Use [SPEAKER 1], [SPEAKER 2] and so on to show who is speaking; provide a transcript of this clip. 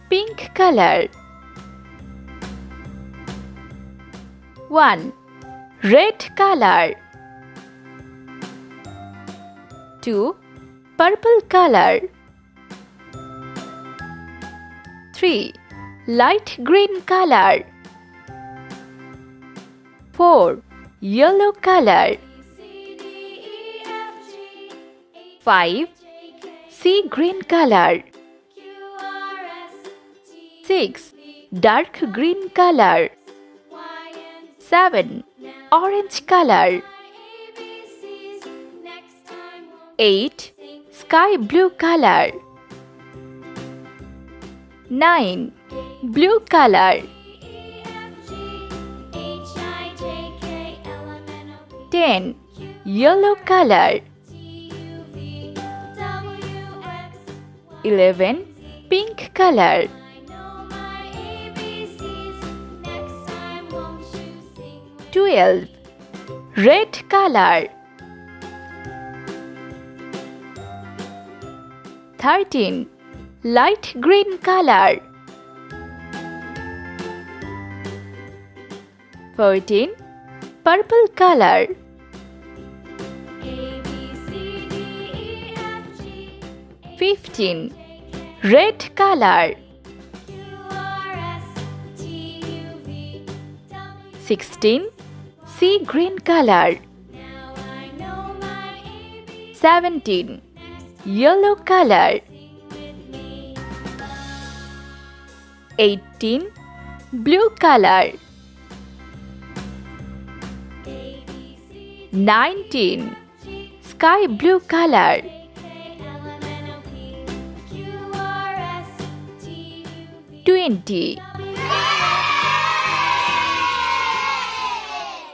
[SPEAKER 1] pink color. 1. Red color. 2. Purple color. 3. Light green color. 4. Yellow color. 5. Sea green color. 6. Dark green color. 7. Orange color. 8. Sky blue color. 9. Blue color. 10. Yellow color. 11. Pink color. 12. Red color. 13. Light green color. 14. Purple color. 15. Red color. 16. Sea green color. 17. Yellow color. 18. Blue color. 19. Sky blue color. 20.